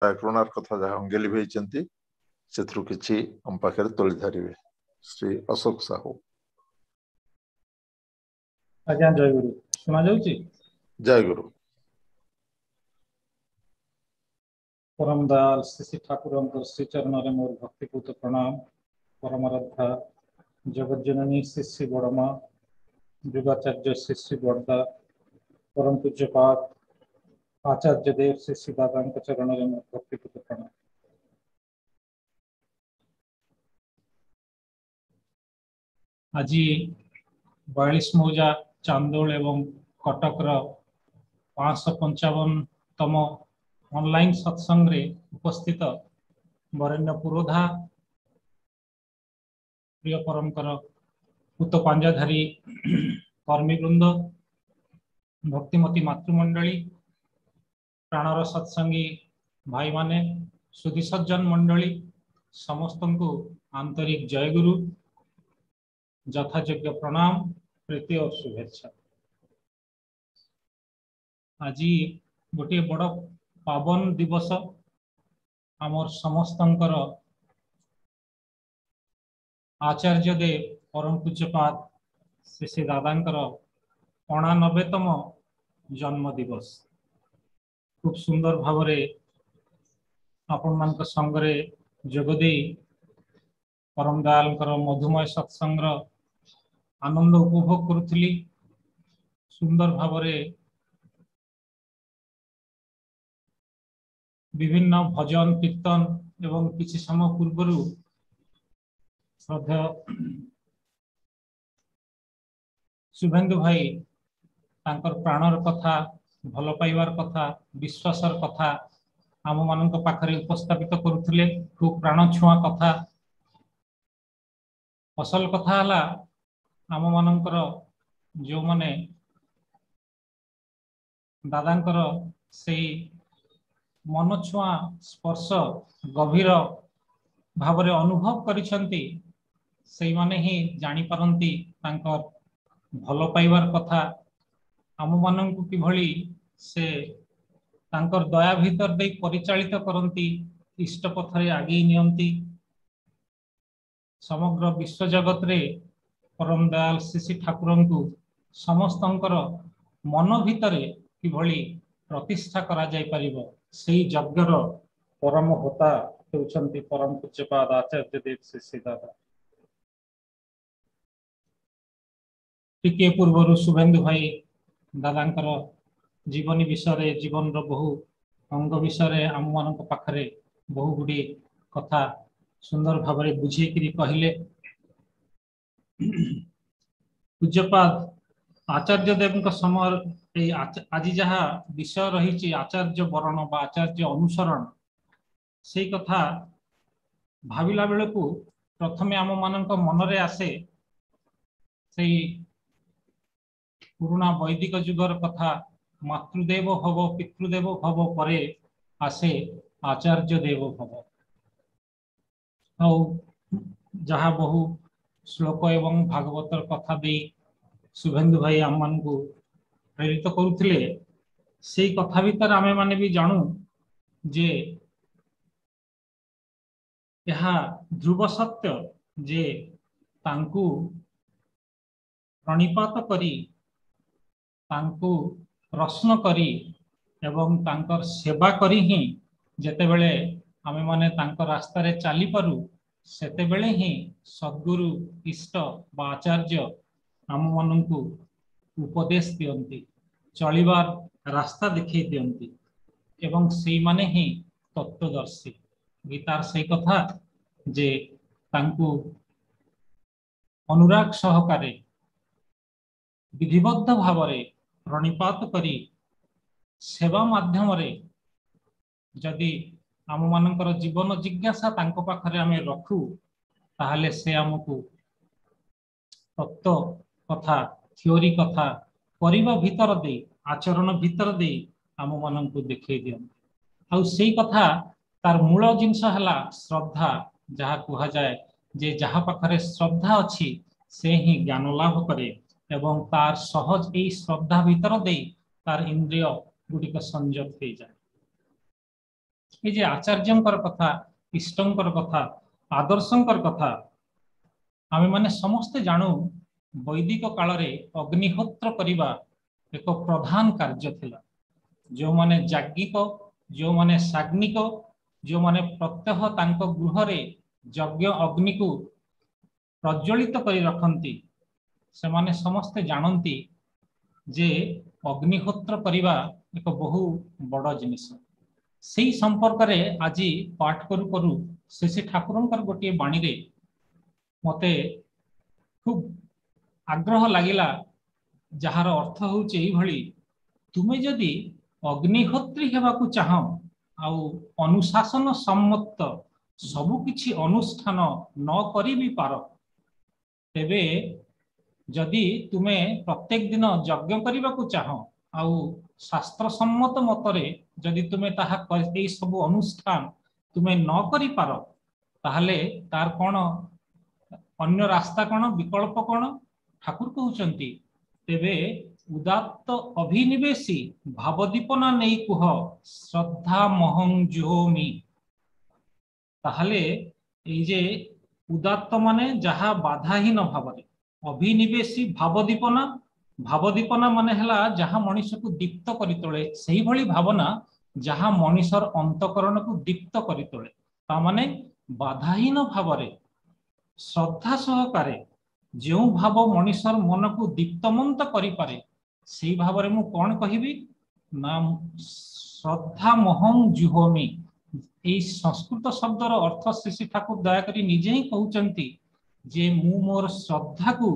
व्याकरणार कथा जहाँ अंगेली भाई से किसी हम पाखे तोली धरिवे। श्री अशोक साहू। आज्ञा जय गुरु सुना जाउची। जय गुरु। परम दयाल श्री ठाकुर श्री चरण में मोर भक्तिपूत प्रणाम। परमाराध्या जगज्जननी श्री बड़मा युगाचार्य श्री बड़दा परम पूज्यपाद आचार्य देव श्री दादा चरण में मोर भक्तिपूत प्रणाम। आज 42 मौजा चांदोल एवं कटक 555तम ऑनलाइन सत्संग रे उपस्थित वरेण्य पुरोधा प्रिय परमकर पुत पांजाधारी कर्मीवृंद भक्तिमती मातृमंडली प्राणर सत्संगी भाई माने सुधी सज्जन मंडली समस्त को आंतरिक जय गुरु यथायोग्य प्रणाम प्रीति और शुभेच्छा। आज गोटे बड़ पावन दिवस आमर समस्तंकर आचार्य देव परम पूज्यपाद श्री श्री दादांकर 89तम जन्म दिवस खूब सुंदर भाव आपण मान संगे जोगदे परम दयाल मधुमय सत्संग आनंद उपभोग करुली। सुंदर भाव विभिन्न भजन कीर्तन एवं किसी समय पूर्व श्रद्धेय शुभेन्दु भाई तांकर प्राणर कथा भल पाइबार कथा विश्वासर कथा आम मान पाखरे उपस्थापित करुले। खूब प्राण छुआ कथा असल कथा हला आम मानकर जो माने दादांकर से मन छुआ स्पर्श गभीर भाव अनुभव करिसेंती से माने ही जानी पारंती तांकर भल पाइबार कथा आम माननकु किभली से तांकर दया भीतर दे परिचालित करंती इष्ट पथरे आगे नियंती। समग्र विश्व जगत रे परम दयाल श्री ठाकुर को समस्तंकर मन भितरे किभली प्रतिष्ठा करा जाय परिबो सेही यज्ञर परम होता हेउछंती परम पूज्यपाद आचार्य देव श्री दादा। टिके पूर्व शुभेन्दु भाई दादांकर जीवनी विषय जीवन बहु अंग विषय आम मान पाखरे बहु गुडी कथा सुंदर भाव बुझेकरी कहले। पूज्यपाद आचार्य देव समय आज जहाँ विषय रही आचार्य वरण बा आचार्य अनुसरण से कथा भाविला बेलू प्रथमे आम मान मनरे आसे से पुराना वैदिक जुगर कथा मातृदेव भव पितृदेव भव परे आसे आचार्य देव भव जहाँ बहु श्लोक एवं भागवतर कथा दे शुभेन्दु भाई आम मान को प्रेरित करुले। से कथा भीतर आमे माने भी जानू जे यह ध्रुव सत्य जे तांकु प्रणिपात करी तांकु प्रश्न करी एवं तांकर सेवा करी ही जेतेबेले आमे माने तांकर रास्ता रे चली पारू सेतेबेले ही सद्गुरु इष्ट बा आचार्य आम माननकु उपदेश दियंती चलिबार रास्ता दिखे दियंती एवं सेई माने ही तत्वदर्शी। गीतार से कथा जे तांकु अनुराग सहकारे विधिबद्ध भावरे प्रणिपात करी सेवा माध्यम रे जदि आम मानकर जीवन जिज्ञासा तांको पाखरे आमे रखू ताहले से आमको तत्व कथा थ्योरी कथा परिबा भीतर दे आचरण भीतर दे आम माननको देखै दियन। आ सेई कथा तार मूल जिनस हला श्रद्धा जहाँ कहा जाए जे जहाँ पाखरे श्रद्धा अच्छी से ही ज्ञान लाभ करे एवं तार सहज यही श्रद्धा भीतर दे तार इंद्रिय गुड़िक संयत हो जाए। ये जे आचार्यंकर कथा इष्टंकर कथा आदर्शंकर कथा आमे माने समस्ते जानू वैदिक काल रे अग्निहोत्र करिबा एक प्रधान कार्य थिला। जो माने याज्ञिक जो माने साग्निक जो माने प्रत्यह तांको गृह रे यज्ञ अग्नि को प्रज्वलित करी रखंती से माने समस्ते जानती जे अग्निहोत्र करिबा एक बहु बड़ जिनिस। सेही संपर्क रे आज पाठ करू करू श्री ठाकुरंकर गोटे बाणी रे मते खूब आग्रह लागिला जार अर्थ होउचे एई भली तुमे जदि अग्निहोत्री हेबाकू चाह आउ अनुशासन सम्मत सबु किछि अनुष्ठान न करि भी पार तेबे जदि तुमे प्रत्येक दिन यज्ञ करबाकू चाह आउ शास्त्र सम्मत मतरे जदि तुमे ताहा ए सब अनुष्ठान तुमे न करि पार ताहले तार कोन अन्य रास्ता कोन विकल्प कोन ठाकुर कहउचंती तेबे उदात्त अभिनिवेशी भावदीपना नहीं कुह श्रद्धा महं जुहोमी ताहले ए जे उदात्त माने जहा बाधाहीन भावरे अभिनिवेशी भावदीपना माने हला जहा मनुष्य को दीप्त करि तोले सही भली भावना जहा मनुष्यर अंतकरण को दीप्त करि तोले ता माने बाधाहीन भावरे श्रद्धा सहकारे जो भाव मनुष्यर मन को दीप्तमंत करि पारे से भाव में कौन कहि ना श्रद्धा महं जुहोमी ये संस्कृत शब्दर अर्थ श्री ठाकुर दयाकरी निजे ही कहउचंती जे मु मोर श्रद्धा को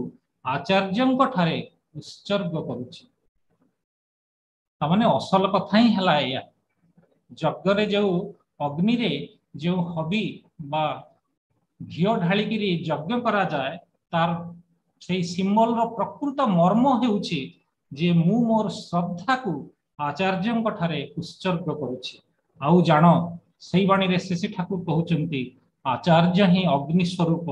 आचार्यंक ठारे उत्सर्ग करुछि। तामाने असल कथा ही हला या यज्ञ रे जो अग्नि रे जो हबी बा घिओ ढालिकी यज्ञ करा जाए तार से सिंबल रो प्रकृत मर्म हेउछि जे मु मोर श्रद्धा को आचार्यंक ठारे उत्सर्ग करुछि। आउ जान सेई बाणी रे श्री ठाकुर कहउचंती आचार्य ही अग्नि स्वरूप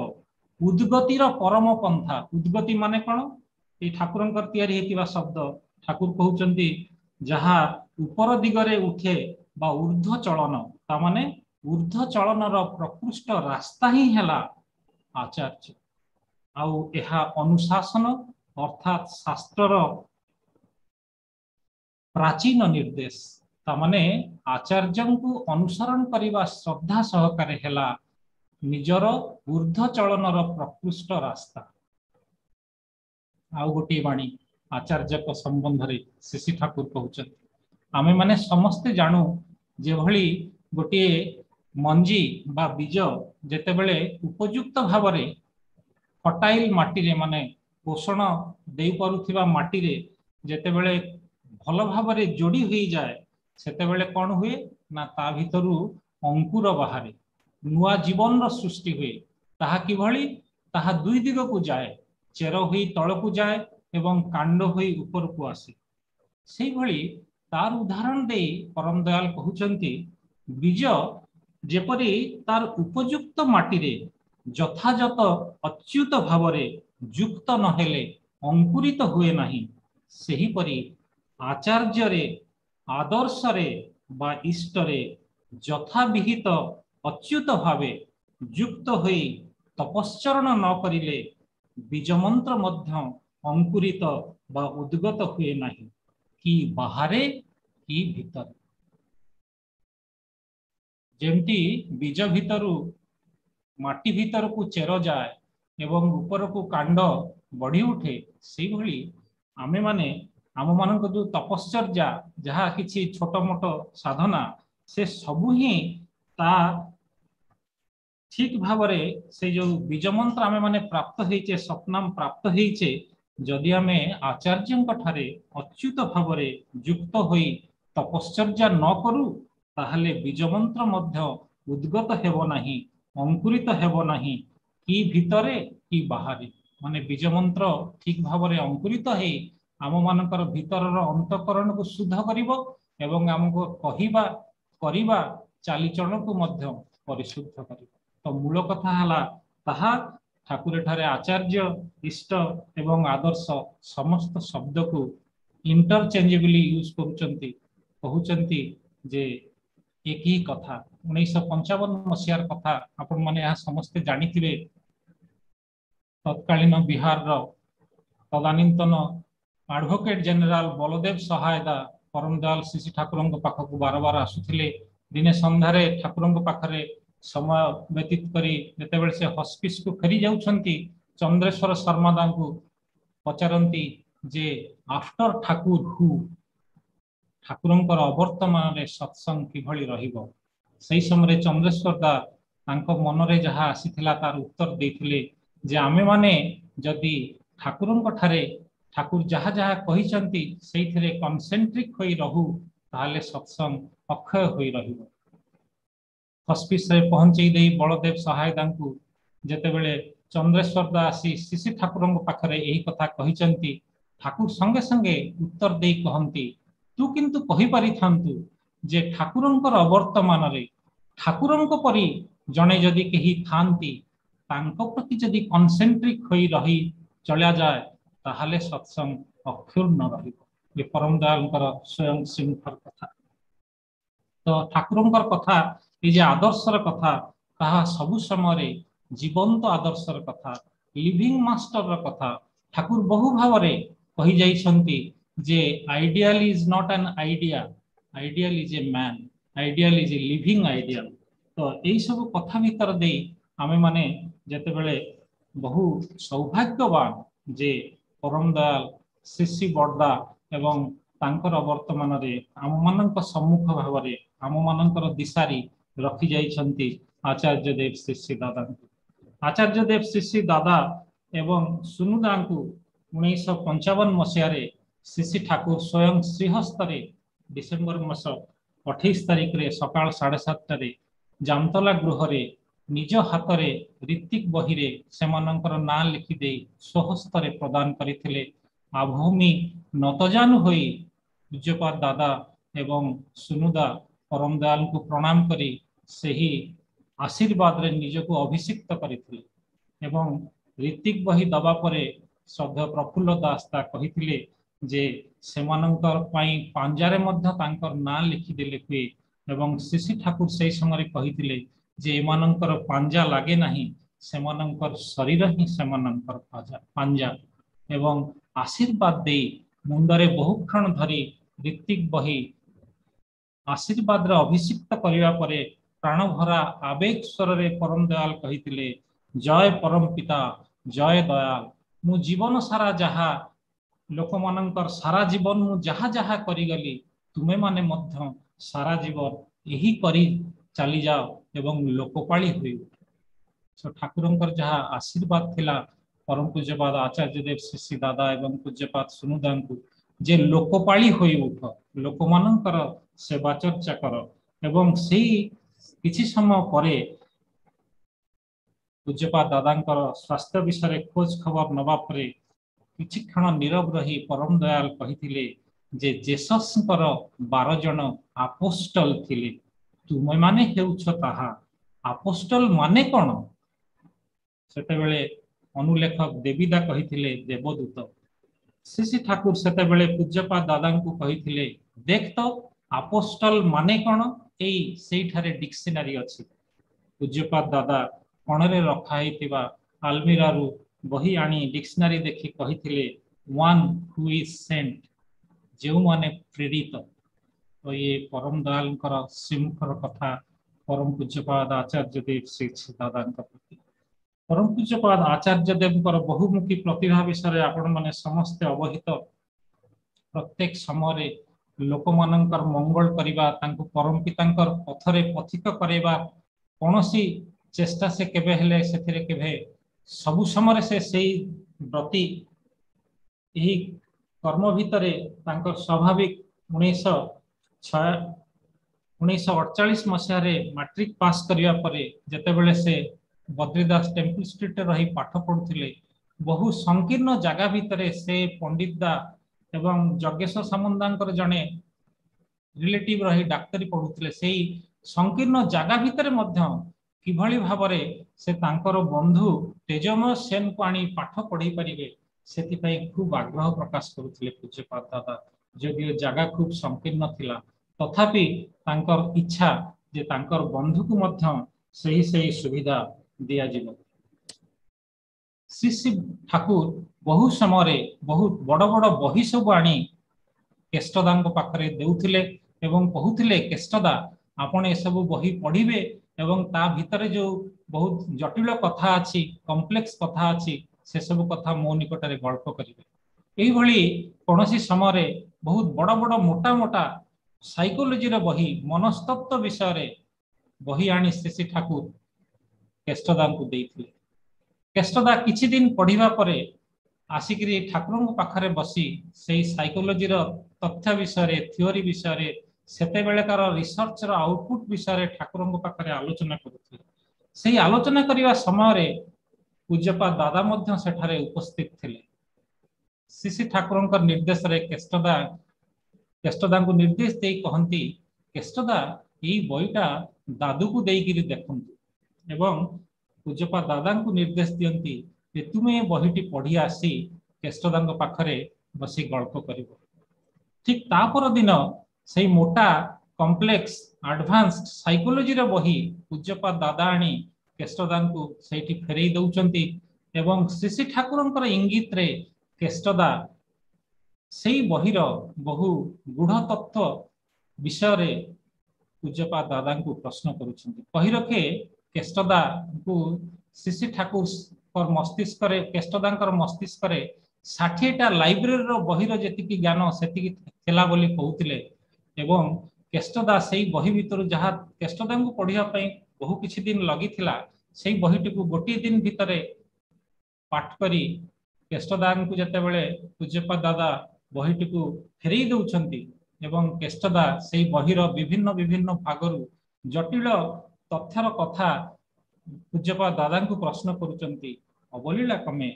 उद्गतिर परम पंथा उद्गति माने कोन ए ठाकुरंकर तयारी हेतिबा शब्द ठाकुर कहउचंती जहा ऊपर दिगरे उठे बा ऊर्ध्व चलन ता माने ऊर्ध्व चलन रो प्रकृष्ट रास्ता ही हेला आचार्य। आउ एहा अनुशासन अर्थात शास्त्र प्राचीन निर्देश तामाने आचार्य को अनुसरण करिबा श्रद्धा सहकारे हेला निजर ऊर्ध्व चलन प्रकृष्ट रास्ता। आउ गोटे बाणी आचार्य को संबंध रे श्री ठाकुर कहउछन आमे माने समस्ते जानू जे भली गोटे मंजी बा बीज जेते बेले उपयुक्त भाव रे फर्टाइल माटी रे माने पोषण देई परुथिबा माटी रे जेते बेले भल भाव रे जोड़ी हुई जाए सेते बेले कौन हुए ना ता भितरु अंकुर बाहरे नुआ जीवन रो सृष्टि हुए ताहा कि भली ताहा दुई दिग को जाए चेर हुई तल को जाए एवं कांड हुई ऊपर को आसे सेही भली तार उदाहरण दे परम दयाल कहउचंती बीज जेपरि तार उपयुक्त माटी रे यथायथ अच्युत भाव रे युक्त नहेले अंकुरित हुए नहीं सेही परि आचार्य रे आदर्श रे बा इष्ट रे यथा विहित अच्युत भावे युक्त होई तपश्चरण न करिले बीज मंत्र मध्य अंकुरित बा उद्गत हुए नहीं कि बाहरे कि भीतर जेमती बीज भितरु माटी भीतर को चेर जाए एवं ऊपर को कांड बढ़ी उठे से भली आमे माने आम मान जो तपश्चर्या जहाँ किसी छोट मोट साधना से सबू ही ता ठीक भाव से जो बीज मंत्र आमे माने प्राप्त होइचे सपनाम प्राप्त होइचे जदि आमे आचार्य ठारे अच्युत भाव युक्त होई तपश्चर्या न करू ताहले बीज मंत्र मध्य उद्गत हेबो नाही अंकुरित हेबो नाही कि भितरे कि बाहरे माने बीज मंत्र ठीक भाव अंकुरित है आम मानकर भीतर अंतकरण को शुद्ध करिवो एवं आमको कहिबा करिबा चालीचरण को मध्य परिशुद्ध करिवो। तो मूल कथा हला ताहा ठाकुर ठारे आचार्य इष्ट एवं आदर्श समस्त शब्द को इंटरचेंजेबली यूज करुचंती कहउचंती जे एक ही कथा 1955 मसीहार कथा आपण माने यहाँ समस्ते जानिथिबे। तत्कालीन बिहार तदानीतन एडवोकेट जनरल बलदेव सहायदा परमदयाल श्री ठाकुर पाखक बार बार आसुथिले। दिने संध्यारे ठाकुर पाखरे समय व्यतीत करी जेतेबेले से हॉस्पिस को फेरी जाउछंती चंद्रेश्वर शर्मादा को पचारती जे आफ्टर ठाकुर हु ठाकुरंकर अवर्तमान रे सत्संग किभଳି रहिबो। सही समय चंद्रेश्वर दा तांको मनरे जहा आसीथिला तार उत्तर देथिले जे आमे माने जदि ठाकुरंक ठारे ठाकुर जहा जहा कहिसंती सेइथिरे कन्सेंट्रिक होई रहू ताले सत्संग अक्षय होई रहिबो। हॉस्पिस रे पहुंचई देई बलदेव सहायदा को जेतेबेले चंद्रेश्वर दा आसी श्री ठाकुरंक पाखरे एही कथा कहिसंती ठाकुर संगे संगे उत्तर देई कहंती तू किंतु कहि पारि थांतु जे ठाकुरंकर अवर्तमान रे ठाकुरंक परि जणे जदि केही थांती तांको प्रति जदि कन्सेंट्रिक होई रही चला जाए ताहले सत्संग अक्षुण्ण रहिबो। ये परम दयालंकर स्वयं सिंहर कथा। तो ठाकुरंकर कथा ये जे आदर्शर कथा ताहा सबु समय जीवंत आदर्शर कथा लिविंग मास्टर कथा ठाकुर बहु भाव रे कहि जाइछंती जे ideal is not an idea, ideal is a man, ideal is a living ideal. तो यही सब कथा भीतर दे आमे माने जेतेबेले बहु सौभाग्यवान जे परम दयाल श्री बड़दा एवं तांकर वर्तमान रे आम मानक सम्मुख भाव रे आम मानकर दिशारी रखि जाइछंती आचार्य देव श्री दादा। आचार्य देव श्री दादा एवं सुनुदा को 1955 मसीह श्री ठाकुर स्वयं श्रीहस्त डिसेम्बर मास 28 तारिख रे सकाळ 7:30 जामतला गृह रे निज हाथ रे ऋतिक बही रे सेमानंकर ना लिखि दे स्वहस्त रे प्रदान करिथिले। आभूमि नतजानु होई पूज्यपाद दादा एवं सुनुदा परम दयाल को प्रणाम करी सही आशीर्वाद रे निज को अभिषिक्त करिथिले एवं ऋतिक बही दबा परे श्रद्धा प्रफुल्ल दास ता कहिथिले जे सेमानंकर पाई पांजारे मध्य तांकर ना लिखि देले हुए एवं श्री ठाकुर से समय कहिथिले जे एमानंकर पांजा लागे नाही सेमानंकर शरीर ही सेमानंकर पांजा एवं आशीर्वाद दे मुंडरे बहुक्षण धरी ऋतिक बही आशीर्वाद रे अभिषिक्त करिवा परे प्राण भरा आवेग स्वर रे परम दयाल कहिथिले जय परम पिता जय दयाल मु जीवन सारा जहा लोक मानकर सारा जीवन मु जहा जहा करी गली तुमे माने मध्य सारा जीवन यही करी चली जाओ एवं लोकपाली हुई। सो ठाकुरंकर जहा आशीर्वाद थिला परम पूज्यपाद आचार्य देव श्री दादा एवं पूज्यपाद सुनुदा को जे लोकपाली होई उठ लोक मानकर सेवा चर्चा कर एवं सेही किछि समय परे पूज्यपाद दादांकर स्वास्थ्य विषय खोज खबर नवा परे किछि क्षण नीरव रही परम दयाल कहिथिले जे जेससंकर 12 जन आपोस्टल थिले तुमे माने हेउछ ताहा आपोस्टल माने कोन सेते बेले अनुलेखक देवीदा कहिथिले देवदूत। श्री ठाकुर सेते बेले पूज्यपाद दादा को कहिथिले देख तो आपोस्टल माने कोन एई सेइठारे डिक्शनरी अछि। पूज्यपाद दादा कोणरे रखा हितिबा आलमीरा रु बही आनी डिक्शनरी देखि कहिथिले वन हु इज सेंट जेउ माने प्रेरित। तो ये परम दयालंकर श्रीमुखर कथा परम पूज्यपाद आचार्य देव श्री दादा प्रति परम पूज्यपाद आचार्य देवकर बहुमुखी प्रतिभा विषय आपण माने समस्त अवहित। प्रत्येक समय लोक मानकर मंगल करिबा तांको परम पितांकर पथरे पथित करेबा कोनोसी चेष्टा से केबे हेले सेथिरे केबे सबु समय से सेही व्रती यही कर्म भितरे तांकर स्वाभाविक 1948 मसीह मैट्रिक पास करिया परे जेतेबेले से बद्रीदास टेम्पल स्ट्रीट रही पाठ पढ़ुथिले बहु संकीर्ण जगह भितरे से पंडित दा एवं जगेश सामंतांकर जने रिलेटिव रही डाक्तरी पढ़ुथिले सेही संकीर्ण जगह भितरे मध्य किभଳି भाबरे से तांकर बंधु तेजमय सेन को आनी पाठ पढ़ी पारिबे सेतिपई खूब आग्रह प्रकाश करुथिले पूज्यपाद दादा। जदि जगह खूब संकीर्ण थिला तथापि तांकर इच्छा जे तांकर बंधु को मध्य सही सुविधा दिया जिवो। श्री श्री ठाकुर बहु समय बहुत बड़ बड़ बही सब आनी केष्टदा पाखरे देउथिले एवं कहूथिले केष्टदा आपण ए सब बही पढ़िबे एवं ता भितरे जो बहुत जटिल कथा अछि कॉम्प्लेक्स कथा अछि से सब कथा मो निकटरे गल्प करिवे। एही भली कोनोसी समय बहुत बड़ बड़ मोटा मोटा साइकोलॉजी रे बही मनस्तत्व विषय रे बही आनी श्री ठाकुर केष्टदा को देइथिले। केष्टदा किछि दिन पढ़िबा परे आसिकरी ठाकुर पाखरे बसी से साइकोलॉजी रो तथ्य विषय रे थ्योरी विषय रे सेते बेलेकार रिसर्च रो आउटपुट विषय रे ठाकुर पाखरे आलोचना करुथिले। सेही आलोचना करिवा समय रे पूज्यपाद दादा मध्य सेठारे उपस्थित थिले। श्री ठाकुर निर्देश रे केष्टदा को निर्देश दे कहती केष्टदा यही बईटा दादू को देकिरी देखंतु एवं पूज्यपाद दादा को निर्देश दियंती जे तुमे बहीटी पढ़ी आसी केष्टदा पाखरे बसी गल्प करिवो। ठीक तापर दिन से मोटा कॉम्प्लेक्स एडवांस्ड साइकोलॉजी रे बही पूज्यपाद दादा आनी केष्टदा को सेठी फेरई दउचंती एवं श्री ठाकुर इंगित रे केष्टदा सेही बहीर बहु गूढ़ तत्व विषय रे पूज्यपाद दादा को प्रश्न करुछंती। कही रखे केष्टदा को श्री ठाकुर मस्तिष्क रे केष्टदा मस्तिष्क रे 60टा लाइब्रेरी रो बहीर जेतिकी ज्ञान सेतिकी थिला बोली कहउतिले एवं केष्टदा सेही बही भितर जहा केष्टदा को पढ़िया पई बहु किछि दिन लगी थिला सेही बहीटी को गोटी दिन भितरे पाठ करी केष्टदा को जते बेले पूज्यपाद दादा बहीटी को फेरई दउछंती एवं केष्टदा सेही बहीर विभिन्न विभिन्न भागरु जटिल तथ्यर कथा पूज्यपाद दादा को प्रश्न करुचंती अवलीला कमे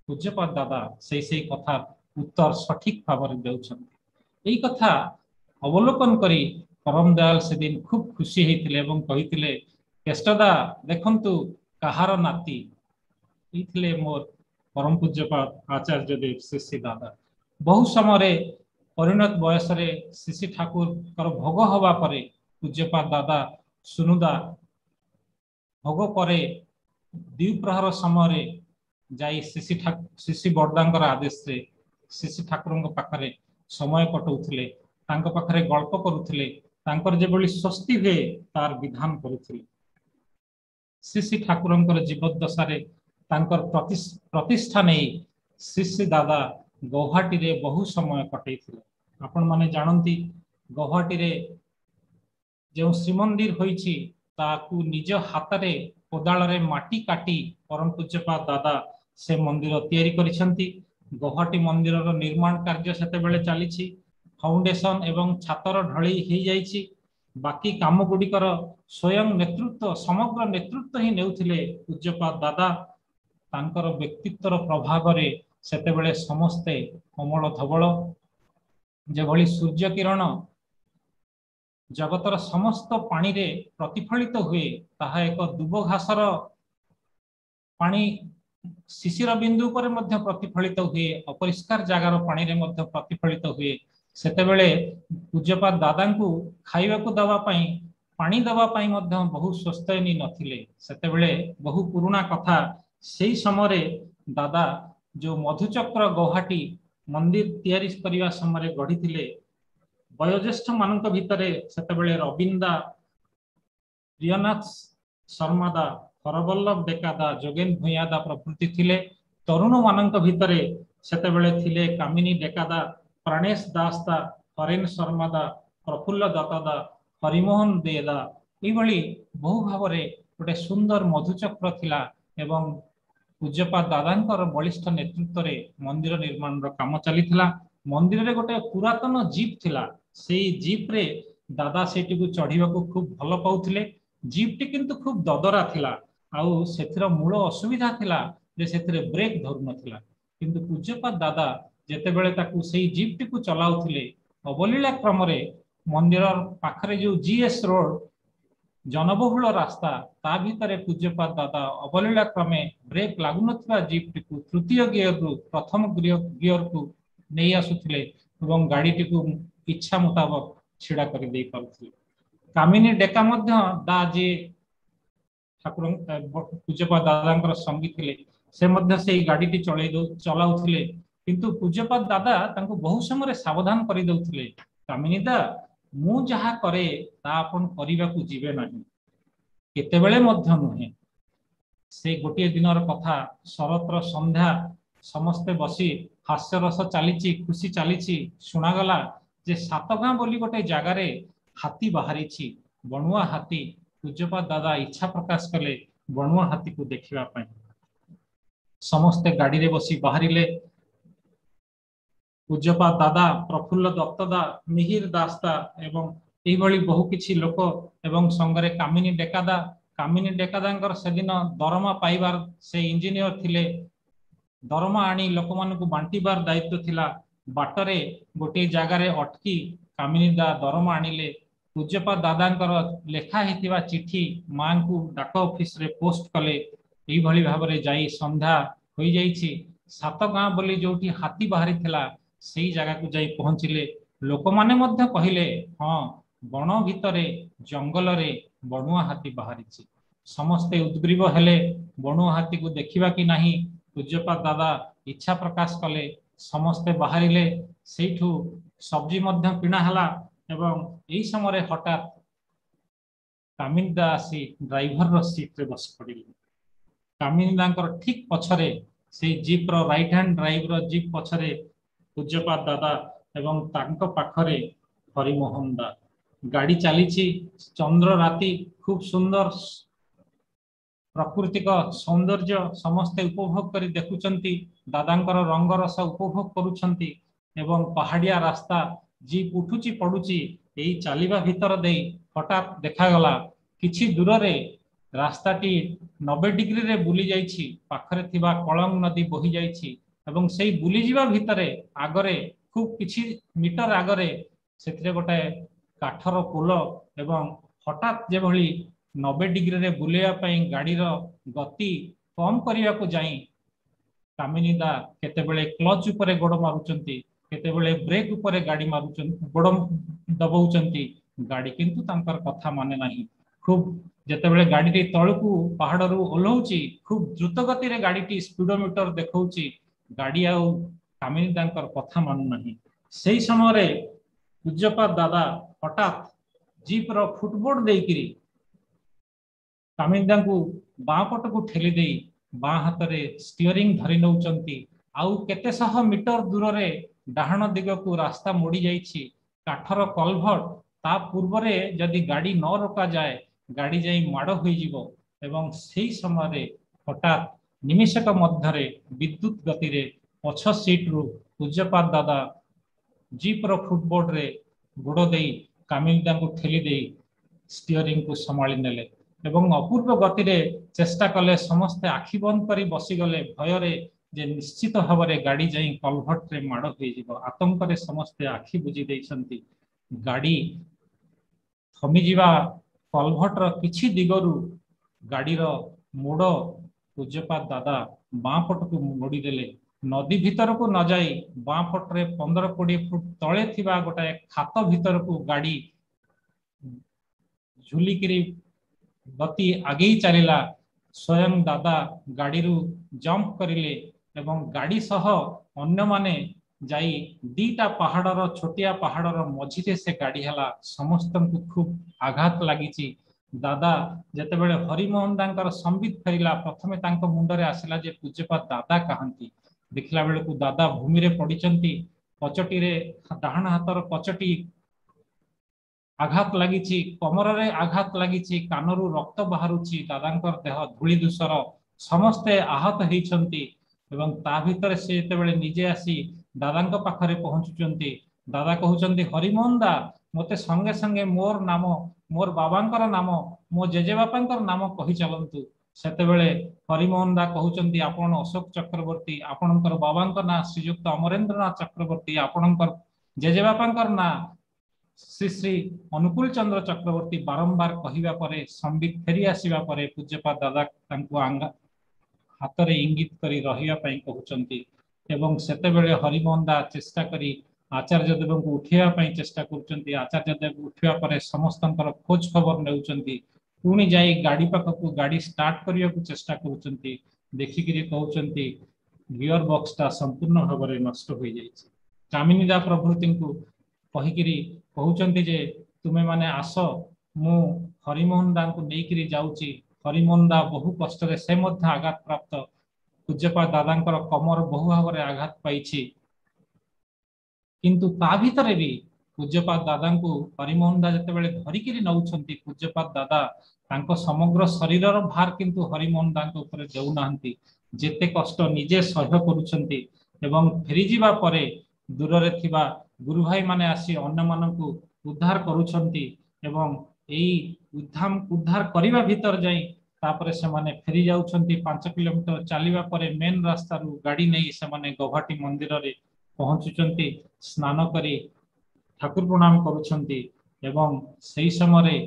पूज्यपाद दादा से कथा उत्तर सठिक भाव में देउछंती। एई कथा अवलोकन करी परम दयाल से दिन खूब खुशी हेतिले एवं कहितिले केष्टदा देखंतु कहार नाती इथिले मोर परम पूज्यपाद आचार्य देव श्री दादा। बहु समय परिणत बयस रे श्री ठाकुर भोग हवा परे पूज्यपाद दादा सुनुदा भोग परे द्विप्रहर समय जाई श्री बरदांकर आदेश रे श्री ठाकुर पाखरे समय कटौथिले तांको पाखरे गल्प करुथिले तांकर जेबोली स्वस्ति हुए तार विधान करुथिले। श्री ठाकुर जीवदशा रे तांकर प्रतिष्ठा नहीं श्री दादा गौहाटी रे बहु समय कटैथिले। आपण माने जानती गौहाटी रे जो श्रीमंदिर होईछि ताकू निज हाथ रे कोदाल रे माटी काटी परम पूज्यपाद दादा से मंदिर तैयारी करिसंती। गौहाटी मंदिर रो निर्माण कार्य सेते बेले चलीछि फाउंडेशन एवं छातर ढळी हे जाईछि। बाकी काम गुडिकर स्वयं नेतृत्व समग्र नेतृत्व ही नेउथिले पूज्यपाद दादा। तांकर व्यक्तित्वर प्रभाव रे सेते बेले समस्ते कमल धवल जेभली सूर्य किरण जगतर समस्त पानी रे प्रतिफलित हुए ताहा एक दुब घासर पानी शिशिर बिंदु पर मध्य प्रतिफलित हुए अपरिष्कार जगार पानी रे मध्य प्रतिफलित हुए। सेतेबेले पूज्यपाद दादा को खाइबा को दवा पई पानी दवा पई मध्य बहु स्वस्तयनी नथिले। सेतेबेले बहु पुराना कथा सेही समय दादा जो मधुचक्र गौहाटी मंदिर तैयारी करिवा समय गढ़ी वयोज्येष्ठ मानक भितरे सेतेबेले रविंदा प्रियनाथ शर्मादा हरवल्लभ डेकादा जोगेन भूयादा प्रभृति थिले। तरुण मानक भितरे सेतेबेले थिले कामिनी डेकादा प्राणेश दासदा हरेन शर्मादा प्रफुल्ल दत्तादा हरिमोहन देदा एभली बहु भाव में गोटे सुंदर मधुचक्र थिला एवं पूज्यपाद दादांकर बलिष्ठ नेतृत्व रे मंदिर निर्माण काम चलीथिला। मंदिर रे गोटे पुरातन जीप थिला सेही जीप रे दादा सेठी को चढ़ीबा को खूब भल पाउथिले। जीप टी किंतु खूब ददरा थिला आउ सेथिर मूल असुविधा थिला जे सेथिरे ब्रेक धरु नथिला। किंतु पूज्यपाद दादा जेतेबेले ताकू सेही जीप टी को चलाउथिले अवलीला क्रम रे मंदिर पाखरे जो जीएस रोड जनबहुल रास्ता ता भितरे पूज्यपाद दादा अवलीला क्रमे ब्रेक लागु नथिबा जीप टी को तृतीय गियर रु प्रथम गियर को नहीं आसुथिले एवं गाड़ी टी को इच्छा मुताबक छिड़ा कर दे पारुथिले। कामिनी डेका मध्य दा जे ठाकुर पूज्यपाद दादा संगी थिले से मध्य से गाड़ी टी चलाउथिले किंतु पूज्यपाद दादा तांको बहु समय सावधान कर दउथिले कामिनी दा मु जहा करे ता आपन करिबा को जीवे नाही केतेबेले मध्य नुहे से गोटे दिनर कथा शरतर संध्या समस्ते बसी हास्यरस चली खुशी चली शुणागला जे सातगां बोली गोटे जगार हाथी बाहरी बणुआ हाथी पूज्यपाद दादा इच्छा प्रकाश कले बणुआ हाथी को देखा समस्ते गाड़ी रे बसी बाहरिले पूज्यपाद दादा प्रफुल्ल दत्तदा मिहिर दासदा एवं यही बहु किछि लोक एवं संगरे कामिनी डेकादा से दिन दरमा पाइबार से इंजीनियर थिले दरमा आनी लोक मानकु बांटीबार दायित्व थिला बाटरे गोटे जगार अटकी कामिनी दा दरमा आनिले पूज्यपाद दादा लेखा हिथिबा चिठी मां को डाक ऑफिस रे पोस्ट कले यही भाव में जाई संध्या हो जाइछि सात गां बोली जोठी हाथी बाहरी थिला सेई जगह को जाई पहुंचिले लोक माने मध्य कहिले हाँ बण भितरे जंगल रे बणुआ हाथी बाहरी समस्ते उद्ग्रीव हेले बणुआ हाथी को देखिबा कि नाही पूज्यपाद दादा इच्छा प्रकाश कले समस्ते बाहरिले सेठू सब्जी मध्य किणा हला एवं यही समय हठात कामिनी दा आसी ड्राइवर रो सीट रे बस पड़िले कामिनी दांकर ठीक पछरे से jeep row right hand drive रो जीप पछरे पूज्यपाद दादा एवं तांको पाखरे हरिमोहन दा गाड़ी चली चंद्र राति खूब सुंदर प्राकृतिक सौंदर्य समस्ते उपभोग करी देखुचंती दादांकर रंग रस उपभोग करुचंती एवं पहाड़िया रास्ता जीप उठुची पड़ुची यही चलिबा भितर दे हठात देखागला किछि दूर रे रास्ताटी 90 डिग्री रे बुली जाइछि पाखरे थिबा कलंग नदी बही जाइछि एवं सेई बुली जीवा भितरे आगरे खूब किछि मीटर आगरे सेथिरे गोटे काठर पोल एवं हठात जे भली 90 डिग्री रे बुलेया पई गाड़ीर गति कम करिया को जाई कामिनी दा केतेबेले क्लच उपरे गोड़ मारुचंती केतेबेले ब्रेक उपरे गाड़ी मारुचंती गोड़ दबाउचंती गाड़ी किंतु तांकर कथा माने नाही खूब जेतेबेले गाड़ी तळकू पहाड़रू ओल्हौची खूब द्रुत गति रे गाड़ी स्पीडोमीटर देखौची गाड़ी आ कामिनी दांकर कथा मानु नाही सेही समय रे पूज्यपाद दादा हठात जीप रो फुटबोर्ड देकिरी कामिनी दांकु बाँ पट को ठेली देई बाँ हाथ रे स्टीयरिंग धरि नौचंती आउ केते सह मीटर दूर रे डाहाण दिग को रास्ता मोड़ी जाइछि काठर कलभट ता पूर्व रे जदि गाड़ी न रोका जाए गाड़ी जाई माड़ होई जिवो एवं सेही समय रे हठात निमिषक मध्य रे विद्युत गति रे पछ सीट रु पूज्यपाद दादा जीप रो फुटबोर्ड रे गोड़ देई कामिनी दांकु ठेली देई स्टीयरिंग को संभाली नेले एवं अपूर्व गति रे चेष्टा कले समस्ते आखि बंद करी बसी गले भय रे जे निश्चित भाव रे गाड़ी जाई कलभट रे माड़ होई जिवो आतंक रे समस्ते आखि बुझी दैछंती गाड़ी थमी जिवा कलभट रो किछि दिगरु गाड़ी रो मोड़ पूज्यपाद दादा बाँ पट को मोड़ी देले नदी भीतर को न जाई बाँ पट रे 15-20 फुट तले थिबा गोटे खात भीतर को गाड़ी झुलिकिरी गति आगे चलिला स्वयं दादा गाड़ी रु जंप करिले एवं गाड़ी सह अन्य माने जाई दीटा पहाड़र छोटिया पहाड़र मझिरे से गाड़ी हला समस्त को खूब आघात लागिची दादा जेतेबेले हरिमोहन दांकर संबित फेरिला प्रथमे तांको मुंडरे आसिला जे पूज्यपाद दादा कहंती देखला बेले को दादा भूमि रे पडिचंती पचटी रे डाहाण हातर पचटी आघात लागिची कमर रे आघात लागिची कानरू रक्त बाहरुची दादांकर देह धूली दूसर समस्ते आहत हेइछंती एवं ता भितर से जेतेबेले निजे आसी दादांक पाखरे पहुंचुचंती दादा कहउचंती हरिमोहन दा मते संगे संगे मोर नाम मोर बाबांकर नाम मो जेजे बापांकर नाम कहि चलंतु सेतेबेले हरिमोहन दा कहउचंती आपण अशोक चक्रवर्ती आपणकर बाबांकर ना श्रीयुक्त अमरेंद्रनाथ चक्रवर्ती आपणकर जेजे बापांकर ना श्री श्री अनुकूल चंद्र चक्रवर्ती बारंबार कहिबा परे संबित फेरी आसीबा परे पूज्यपाद दादा तांको हाथ रे इंगित करी रहिया पई कहउचंती एवं सेतेबेले हरिमोहन दा चेष्टा करी आचार्य देव को उठेवा चेष्टा कर आचार्य देव उठा पर समस्त खोज खबर नेउचंती पुणी जाई गाड़ी पाखक गाड़ी स्टार्ट करने को चेष्टा कर देखिक कहते गियर बॉक्सटा संपूर्ण भाव में नष्ट हो जाए कामिनीदा प्रभृति को कहीकि कहते जे तुमे माने आस मु हरिमोहन दा को लेकर जाऊँगी हरिमोहन दा बहु कष्ट से आघात प्राप्त पूज्यपाद दादा कमर बहु भाव में आघात पाई किंतु ता भितर भी पूज्यपाद दादा को हरिमोहन दा जिते धरिक नौकरी पूज्यपाद दादा तांको समग्र शरीर भार किंतु हरिमोहन दा ऊपर देउना जेते कष्ट निजे सह्य करुछंती एवं फेरी जीवा परे दूर रे थिबा गुरु भाई माने आसी अन्य मानकु उद्धार करुछंती एवं एई उद्धार करिवा भीतर जाई तापरे से माने फेरी जाउछंती 5 किलोमीटर चलिबा परे मेन रास्ता रु गाड़ी नहीं से माने गौहाटी मंदिर रे पहुंचुचंती स्नान करी ठाकुर प्रणाम करुछंती एवं सही समय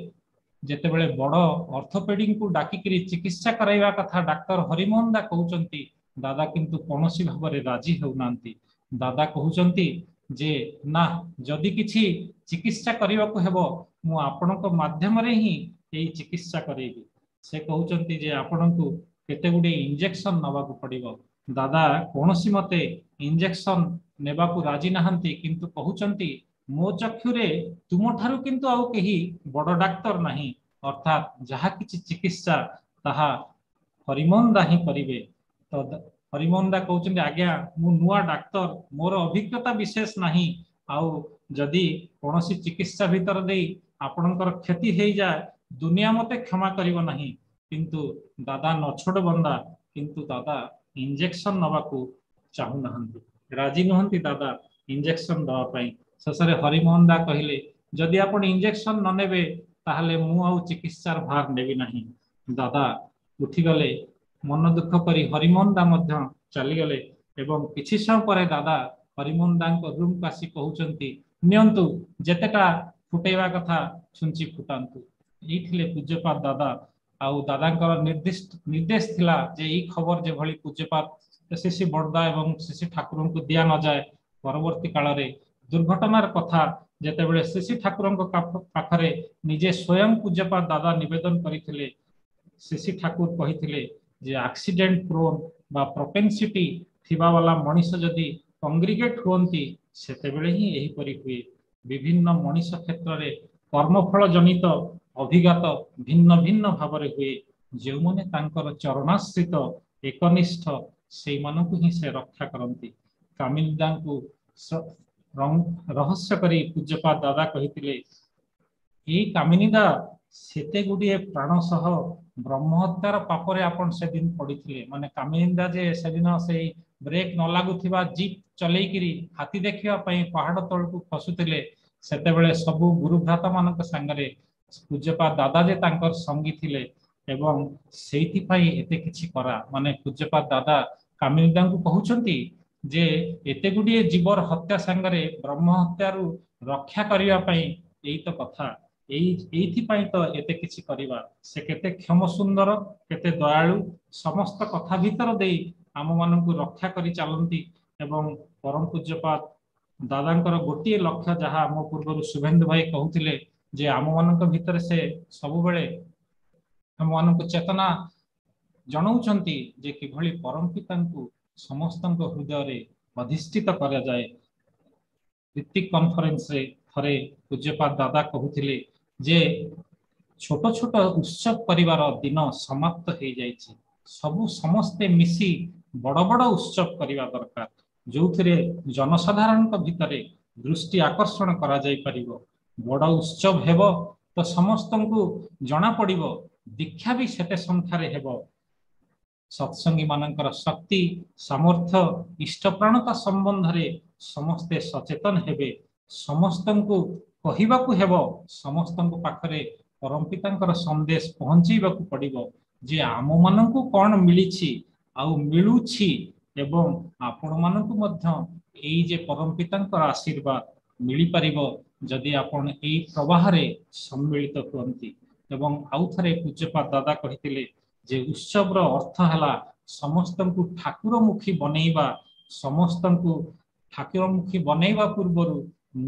जेतेबेले बड़ ऑर्थोपेडिक को डाकिकरी चिकित्सा कराइबा कथा डॉक्टर हरिमोहन दा कहउचंती दादा किंतु कोनोसी भाव में राजी होउनांती दादा कहउचंती जे ना जदि किछि चिकित्सा करबा को हेबो मु आपनक माध्यम रे ही एई चिकित्सा करेबी से कहउचंती जे आपनकु केते गुडी इंजेक्शन नबा को पड़िबो दादा कोनोसी मते इंजेक्शन नेबा को राजी नहंती किंतु कहउचंती मो चक्षुरे तुम ठारू किंतु आउ केही बड़ डाक्टर नहीं अर्थात जहाँ किछि चिकित्सा ताहा हरिमोहन दा ही करिवे तो हरिमोहन दा कहउचंती आज्ञा मु नुआ डाक्टर मोर अभिज्ञता विशेष नहीं आउ जदि कोनोसी चिकित्सा भीतर देई आपनकर क्षति हेई जाए दुनिया मते क्षमा करिवो नहीं किंतु दादा नछोड़ बंदा किंतु दादा इंजेक्शन नबा को चाहू नहंती राजी नहंती दादा इंजेक्शन दवा पई शेषे हरिमोहन दा कहले जदि आपण इंजेक्शन न नेबे ताहले मु आउ चिकित्सार भार नेबी नहीं दादा उठीगले मन दुख करी हरिमोहन दा मध्य चली गले एवं किछि समय परे दादा हरिमोहन दा रूम को आसी कहउचंती नियंतु जेतेटा फुटेवा कथा छुंची फुटांतु एथिले पूज्यपाद दादा आउ दादा निर्देश थिला जे ई खबर जे भली पूज्यपाद शिशि बड़दा एवं शिशि ठाकुर को दिया न जाए परवर्ती काल रे दुर्घटनार कथा जेतेबेले शिशि ठाकुर पाखरे निजे स्वयं पूज्यपाद दादा निवेदन करथिले शिशि ठाकुर कहिथिले जे एक्सीडेंट प्रोन बा प्रोपेंसिटी थिबा वाला मनीष जदि कंग्रीगेट होंती सेतेबेले ही एही परि हुए विभिन्न मनीष क्षेत्र रे कर्मफल जनित अभिघात भिन्न भिन्न भाव में हुए जो माने तांकर चरणाश्रित एकनिष्ठ से मानकु ही से रक्षा करती कामिनीदा को रहस्य करी पूज्यपाद दादा कहिथिले ए कामिनीदा सेते गुडिए प्राण सह ब्रह्महत्यार पापरे आपण से दिन पड़िथिले माने कामिनीदा जे से दिन से ब्रेक न लागुथिबा जीप चलेकिरी हाथी देखिबा पई पहाड़ तळ को खसुथिले सेतेबेले सबु गुरु भ्राता मानक संगरे पूज्यपाद दादा जे तांकर संगी थिले एवं सेठी पई एते किछि करा माने पूज्यपाद दादा कामिनीदा को कहउचंती जे एते गुडिए जीवर हत्या संगरे ब्रह्म हत्यारु रक्षा करिया पई एई तो कथा एइथि पई तो एते किछि करिवा से केते क्षम सुंदर केते दयालु समस्त कथा भीतर देई आम मानकु रक्षा करी चलंती एवं परम पूज्यपाद दादांकर गोटे लक्ष्य जहाँ मो पूर्व शुभेन्दु भाई कहते जे आम मान भीतर से सब बेले आम मान चेतना जनाउछंती जे किभली परम पिता समस्त हृदय रे अधिष्ठित करा जाए। ऋतिक कॉन्फ्रेंस रे थरे पूज्यपाद दादा कहते जे छोट छोट उत्सव परिवार दिन समाप्त हो जाइए सबु समस्ते मिसी बड़ बड़ उत्सव करने दरकार जो थे जनसाधारण भितर दृष्टि आकर्षण करा जाई परिबो। बड़ उत्सव हेब तो समस्त को जना पड़िबो दीक्षा भी सेते संख्यारे हेब। सत्संगी मानकर शक्ति सामर्थ्य इष्टप्राणता संबंध रे समस्ते सचेतन हेबे समस्त को कहिबाकू हेब समस्त पाखरे परम पितांकर संदेश पहुंचीबाकू पड़िबो जे आम मानकू कौन मिली आउ मिलुछि एवं आपण मानकू मध्य एई जे परम पितांकर आशीर्वाद मिली परिबो जदि आपण एई प्रवाह रे सम्मिलित हुअंती। एवं आउ थरे पूज्यपाद दादा कहितिले जे उत्सव रो अर्थ हला समस्त को ठाकुर मुखी बनेइबा समस्त को ଠାକୁରମୁଖୀ ବନେଇବା ପୂର୍ବରୁ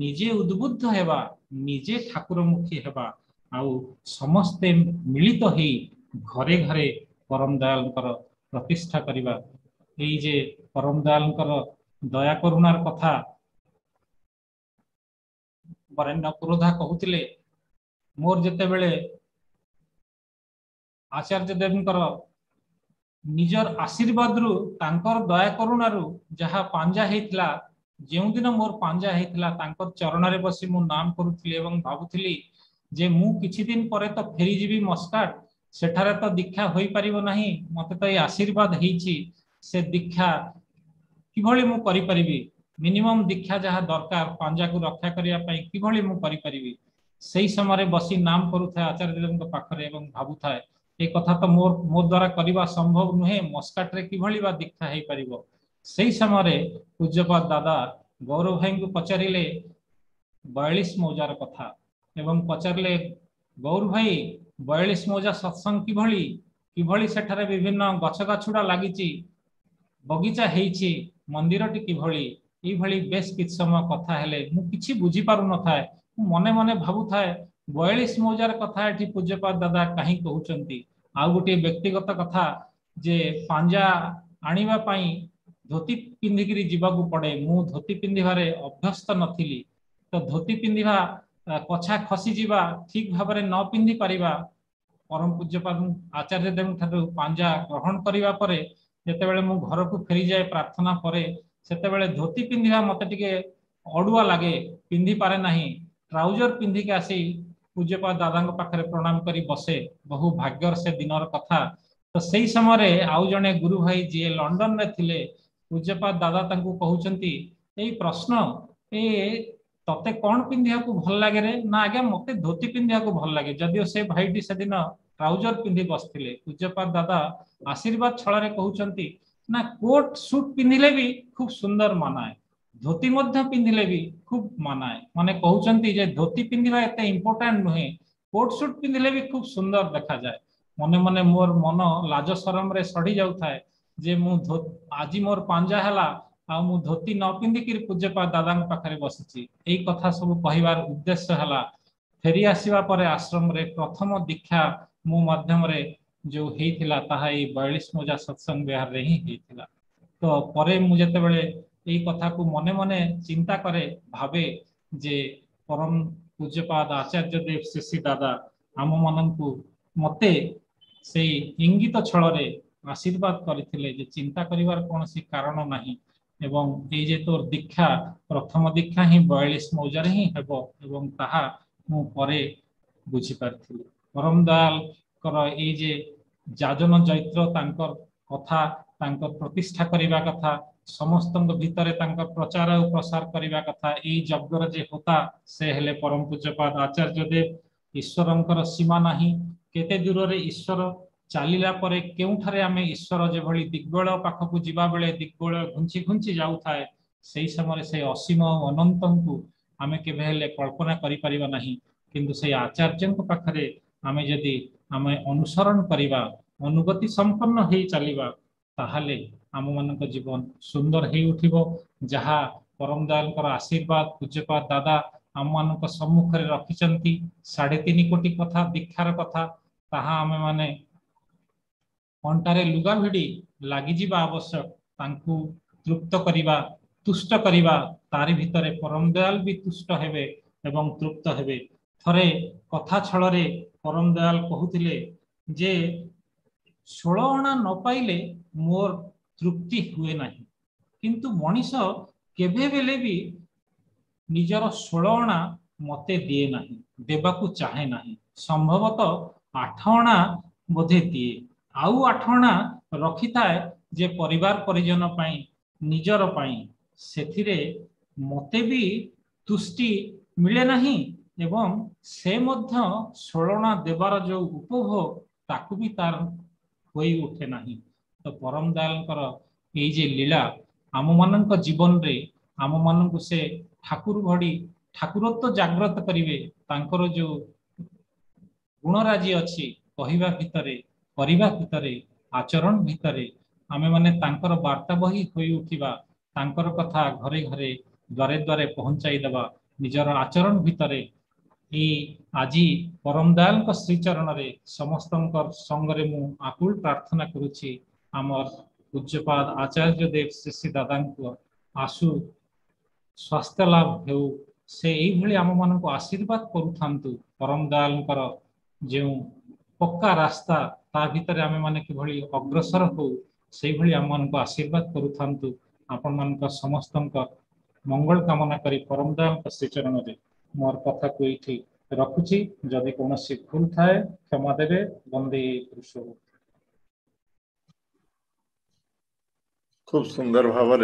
ନିଜେ ଉଦ୍ବୁଦ୍ଧ ହେବା, ନିଜେ ଠାକୁରମୁଖୀ ହେବା, ଆଉ ସମସ୍ତେ ମିଳିତ ହେଇ ଘରେ ଘରେ ପରମ ଦୟାଲଙ୍କର ପ୍ରତିଷ୍ଠା କରିବା। ଏଇ ଯେ ପରମ ଦୟାଲଙ୍କର ଦୟା କରୁଣାର କଥା ବରେଣ୍ୟ ପୁରୋଧା କହୁଥିଲେ, मोर जेतेबेले आचार्य देवଙ୍କର निजर आशीर्वाद रु तांकर दया करुणारू जहाँ पांजा हेतिला, जेउ दिन मोर पांजा हेतिला तांकर चरण रे बसी मु नाम करूथली एवं भाबुथली जे मु किछि दिन परे तो फेरी जीवी मस्काट, सेठारे तो दीक्षा होई परिबो नाही, मते तो ए आशीर्वाद हेछि से दीक्षा किभली मु करि परिबी, मिनिमम दीक्षा जहाँ दरकार पांजा को रक्षा करिया पई किभली मु करि परिबी। सेई समय बसी नाम करूथा आचार्य देवଙ୍କ पाखरे एवं भाबुथाए ए कथा तो मो द्वारा करवा संभव नुहे, मस्काट रे किभली बा दीक्षा हेई परिबो। सेई समय पूज्यपाद दादा गौरव भाई को पचारिले 42 मौजार कथा एवं पचारिले गौर भाई 42 मौजा सत्संग किभली किभली सेठारे विभिन्न गछगाछुड़ा लागिची, बगीचा हेइची, मंदिरटी किभली ई भली बेस किछ समय कथा हेले मु किछि बुझी पारु न थाए। मने मने भाबु थाए 42 मौजार कथा एठी पूज्यपाद दादा काहे कहउचंती। आ गोटे व्यक्तिगत कथा जे पांजा आनिबा पई धोती पिंधिकिरी जीवाकू पड़े, मु धोती पिंधिबारे अभ्यस्त नथिली, तो धोती पिंधिबा कछा खसी जीवा ठीक भाबरे न पिंधि परिबा परम पूज्यपाद आचार्य देव ठारू पांजा ग्रहण करिबा परे जेतेबेले मु घर को फेरी जाए प्रार्थना परे सेतेबेले धोती पिंधिबा मते टिके अडुआ लागे, पिंधि पारे नाही। ट्राउजर पिंधिक आसी पूज्यपाद दादा पाखरे प्रणाम करी बसे, बहु भाग्यर से दिनर कथा। तो सही समय आउ जने गुरु भाई जी लंडन रे थिले, पूज्यपाद दादा तांकू कहउचंती एई प्रश्न ए तते कौन पिंधिया को भल लागे रे ना, आगे मते धोती पिंधिया को भल लागे। जदियो से भाईटी से दिन ट्राउजर पिंधि बसथिले, पूज्यपाद दादा आशीर्वाद छଳରେ कहउचंती ना कोट सूट पिंधिले भी खूब सुंदर मानाए, धोती मध्य पिंधिले भी खूब मानाए। माने कहउचंती जे धोती पिंधिबा एते इंपोर्टेंट नुहे, कोट सूट पिंधिले भी खूब सुंदर देखा जाए। मने मने मोर मन लाज शरम रे सड़ी जाउ थाए जे मु आजि मोर पांजा हला आ मु धोती न पिंधिकी पूज्यपाद दादा पाखरे बसिची। एई कथा सब कहिबार उद्देश्य हला फेरी आसीबा परे आश्रम रे प्रथम दीक्षा मु माध्यम रे जो हेइथिला ताहा एई 42 मौजा सत्संग विहार रे ही हेइथिला। तो परे मु जेतेबेले एई कथा को मने मने चिंता करे भाबे जे परम पूज्यपाद आचार्य देव श्री दादा आम माननकु मते से इंगित छଳରେ आशीर्वाद करथिले जे चिंता करिवार कोनोसी कारण नाही एवं ए जे तोर दीक्षा प्रथम दीक्षा ही 42 मौजार ही हेबो एवं ताहा मु परे बुझी पारथिली। परम दयाल कर ए जे जाजन जैत्र तांकर कथा तांकर प्रतिष्ठा करिवा कथा समस्त भितरे तांकर प्रचार और प्रसार करिवा कथा ए जगर जे होता से हेले परम पूज्यपाद आचार्य देव। ईश्वरंकर सीमा नाही, केते दूर रे ईश्वर चलिला परे केउठारे आमे ईश्वर जे भली दिग्बळ पाखकु जिबा बेले दिग्बळ घुंची घुंची जाउ थाए, सेई समय से असीम अनंतंकु आमे केबे हेले कल्पना करि परिबा नाही। किंतु से आचार्यंक पाखरे आमे जदि आमे अनुसरण करिबा, अनुगति संपन्न हेई चलिबा, ताहाले आम मानक जीवन सुंदर हेई उठिबो। जहा परम दयालकर आशीर्वाद पूज्यपाद दादा आम मानक सम्मुख रे रखिचंती 3.5 कोटी कथा दीक्षार कथा, ताहा आमे माने अंटारे लुगा भिड़ी लागि जीवा आवश्यक, तांकु तृप्त करिबा तुष्ट करिबा, तारि भितरे परम दयाल भी तुष्ट हेबे एवं तृप्त हेबे। थरे कथा छଳରେ परम दयाल कहूथिले जे 16 अणा न पाइले मोर तृप्ति हुए नाही, किंतु मनीष केबे बेले भी निजर 16 अणा मते दिए नाही, देबाकू चाहे नाही। संभवतः 8 अणा बोधे दिए, आउ 8 अणा रखी थाए जे परिवार परिजन पाई निजर पाई, सेथिरे मते भी तुष्टि मिले नाही एवं से मध्य 16 अणा देवार जो उपभोग ताकू भी तार होई उठे नाही। तो परम दयालकर ए जे लीला आम मानक जीवन रे आम मानक से ठाकुर भड़ी ठाकुरत्व जागृत करिवे, तांकर जो गुणराजी अच्छी कहिबा भितरे करिबा भितरे आचरण भितरे आमे माने तांकर वार्ता बही होई उठिबा तांकर कथा घरे घरे द्वारे द्वारे पहुंचाई देबा निजर आचरण भितरे ई आजी परम दयाल श्री चरण रे समस्त संगरे मु आकुल प्रार्थना करुछि आमर पूज्यपाद आचार्य देव श्री दादा को आशु स्वास्थ्य लाभ हो से यही भली आम मान को आशीर्वाद करूथांतु परम दयाल जो पक्का रास्ता ता भितर आमे माने किभली अग्रसर हो से भली आम मान को आशीर्वाद करूथांतु आपण मान को समस्त मंगल कामना करी परम दयाल श्री चरण रे मोर कथा को इठी रखुची जदि कोनोसी भूल थाए क्षमा देबे वंदे पुरुष खूब सुंदर भाव